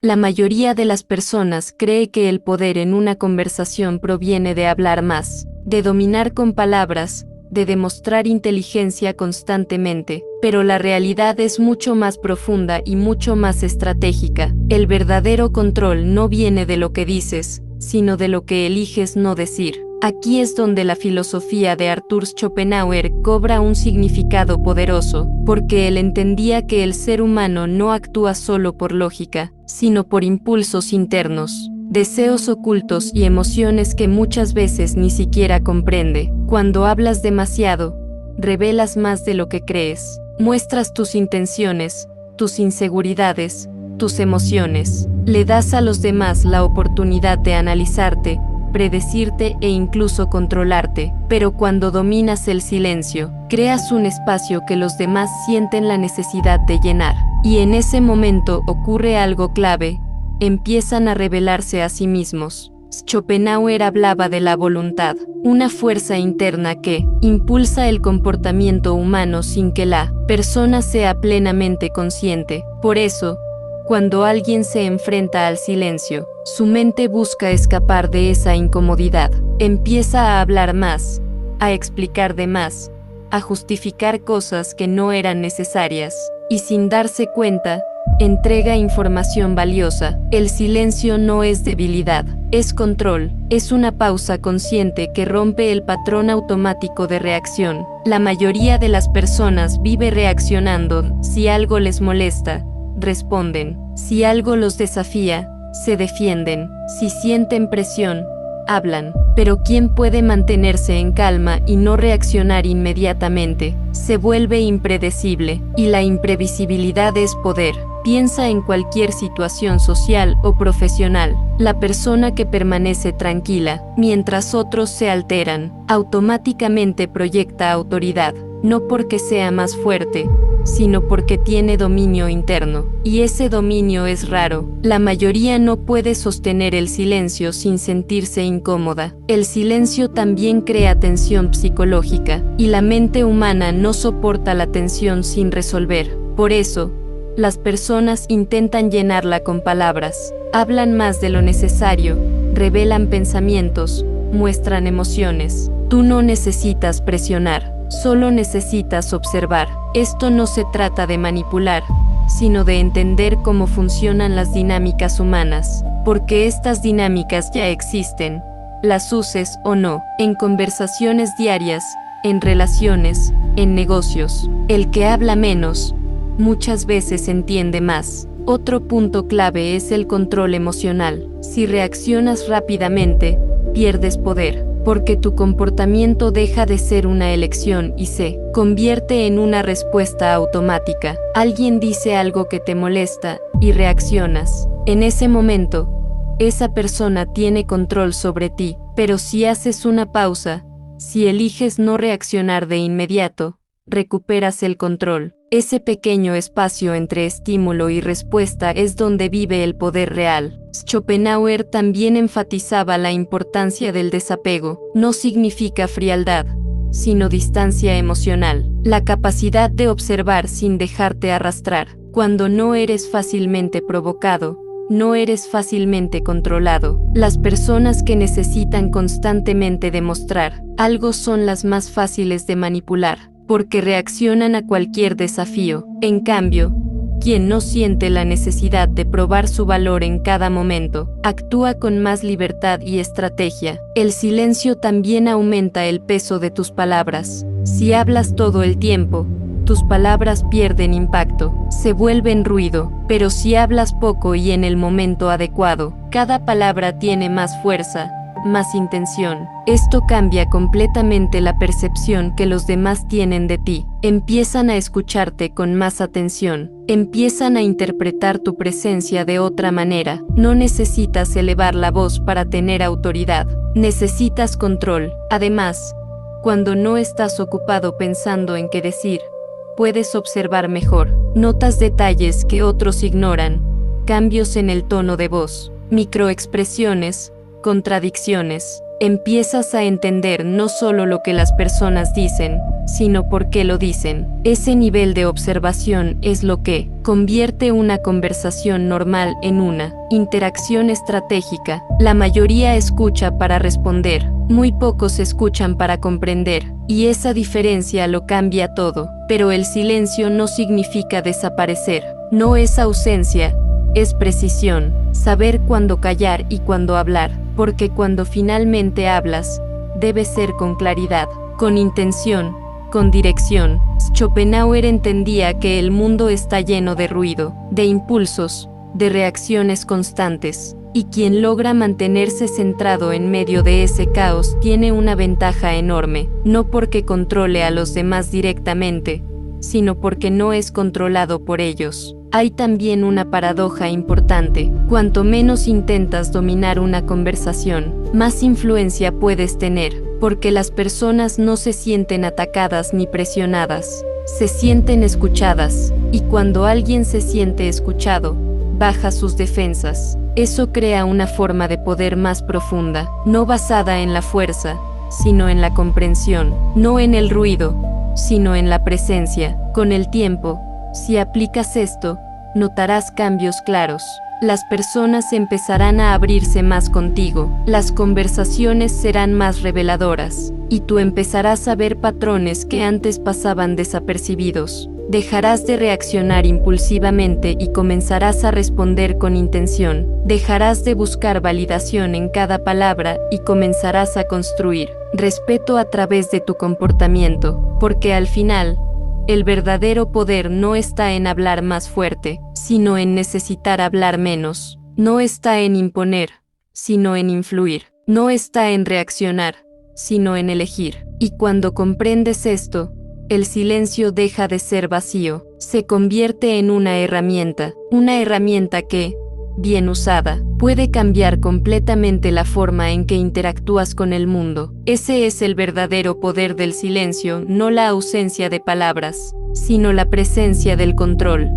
La mayoría de las personas cree que el poder en una conversación proviene de hablar más, de dominar con palabras, de demostrar inteligencia constantemente, pero la realidad es mucho más profunda y mucho más estratégica. El verdadero control no viene de lo que dices, sino de lo que eliges no decir. Aquí es donde la filosofía de Arthur Schopenhauer cobra un significado poderoso, porque él entendía que el ser humano no actúa solo por lógica, sino por impulsos internos, deseos ocultos y emociones que muchas veces ni siquiera comprende. Cuando hablas demasiado, revelas más de lo que crees, muestras tus intenciones, tus inseguridades, tus emociones, le das a los demás la oportunidad de analizarte, predecirte e incluso controlarte, pero cuando dominas el silencio, creas un espacio que los demás sienten la necesidad de llenar, y en ese momento ocurre algo clave, empiezan a revelarse a sí mismos. Schopenhauer hablaba de la voluntad, una fuerza interna que impulsa el comportamiento humano sin que la persona sea plenamente consciente. Por eso, cuando alguien se enfrenta al silencio, su mente busca escapar de esa incomodidad. Empieza a hablar más, a explicar de más, a justificar cosas que no eran necesarias, y sin darse cuenta, entrega información valiosa. El silencio no es debilidad, es control, es una pausa consciente que rompe el patrón automático de reacción. La mayoría de las personas vive reaccionando. Si algo les molesta, responden. Si algo los desafía, se defienden. Si sienten presión, hablan. Pero ¿quién puede mantenerse en calma y no reaccionar inmediatamente? Se vuelve impredecible, y la imprevisibilidad es poder. Piensa en cualquier situación social o profesional. La persona que permanece tranquila, mientras otros se alteran, automáticamente proyecta autoridad, no porque sea más fuerte, sino porque tiene dominio interno, y ese dominio es raro. La mayoría no puede sostener el silencio sin sentirse incómoda. El silencio también crea tensión psicológica, y la mente humana no soporta la tensión sin resolver. Por eso, las personas intentan llenarla con palabras, hablan más de lo necesario, revelan pensamientos, muestran emociones. Tú no necesitas presionar, solo necesitas observar. Esto no se trata de manipular, sino de entender cómo funcionan las dinámicas humanas, porque estas dinámicas ya existen, las uses o no, en conversaciones diarias, en relaciones, en negocios. El que habla menos, muchas veces entiende más. Otro punto clave es el control emocional. Si reaccionas rápidamente, pierdes poder, porque tu comportamiento deja de ser una elección y se convierte en una respuesta automática. Alguien dice algo que te molesta y reaccionas. En ese momento, esa persona tiene control sobre ti, pero si haces una pausa, si eliges no reaccionar de inmediato, recuperas el control. Ese pequeño espacio entre estímulo y respuesta es donde vive el poder real. Schopenhauer también enfatizaba la importancia del desapego. No significa frialdad, sino distancia emocional. La capacidad de observar sin dejarte arrastrar. Cuando no eres fácilmente provocado, no eres fácilmente controlado. Las personas que necesitan constantemente demostrar algo son las más fáciles de manipular, porque reaccionan a cualquier desafío. En cambio, quien no siente la necesidad de probar su valor en cada momento, actúa con más libertad y estrategia. El silencio también aumenta el peso de tus palabras. Si hablas todo el tiempo, tus palabras pierden impacto, se vuelven ruido, pero si hablas poco y en el momento adecuado, cada palabra tiene más fuerza, más intención. Esto cambia completamente la percepción que los demás tienen de ti. Empiezan a escucharte con más atención, empiezan a interpretar tu presencia de otra manera. No necesitas elevar la voz para tener autoridad, necesitas control. Además, cuando no estás ocupado pensando en qué decir, puedes observar mejor. Notas detalles que otros ignoran, cambios en el tono de voz, microexpresiones, contradicciones. Empiezas a entender no solo lo que las personas dicen, sino por qué lo dicen. Ese nivel de observación es lo que convierte una conversación normal en una interacción estratégica. La mayoría escucha para responder, muy pocos escuchan para comprender, y esa diferencia lo cambia todo. Pero el silencio no significa desaparecer, no es ausencia, es precisión, saber cuándo callar y cuándo hablar, porque cuando finalmente hablas, debe ser con claridad, con intención, con dirección. Schopenhauer entendía que el mundo está lleno de ruido, de impulsos, de reacciones constantes, y quien logra mantenerse centrado en medio de ese caos tiene una ventaja enorme, no porque controle a los demás directamente, sino porque no es controlado por ellos. Hay también una paradoja importante: cuanto menos intentas dominar una conversación, más influencia puedes tener, porque las personas no se sienten atacadas ni presionadas, se sienten escuchadas, y cuando alguien se siente escuchado, baja sus defensas. Eso crea una forma de poder más profunda, no basada en la fuerza, sino en la comprensión, no en el ruido, sino en la presencia. Con el tiempo, si aplicas esto, notarás cambios claros. Las personas empezarán a abrirse más contigo, las conversaciones serán más reveladoras, y tú empezarás a ver patrones que antes pasaban desapercibidos. Dejarás de reaccionar impulsivamente y comenzarás a responder con intención. Dejarás de buscar validación en cada palabra y comenzarás a construir respeto a través de tu comportamiento, porque al final, el verdadero poder no está en hablar más fuerte, sino en necesitar hablar menos. No está en imponer, sino en influir. No está en reaccionar, sino en elegir. Y cuando comprendes esto, el silencio deja de ser vacío, se convierte en una herramienta que, bien usada, puede cambiar completamente la forma en que interactúas con el mundo. Ese es el verdadero poder del silencio, no la ausencia de palabras, sino la presencia del control.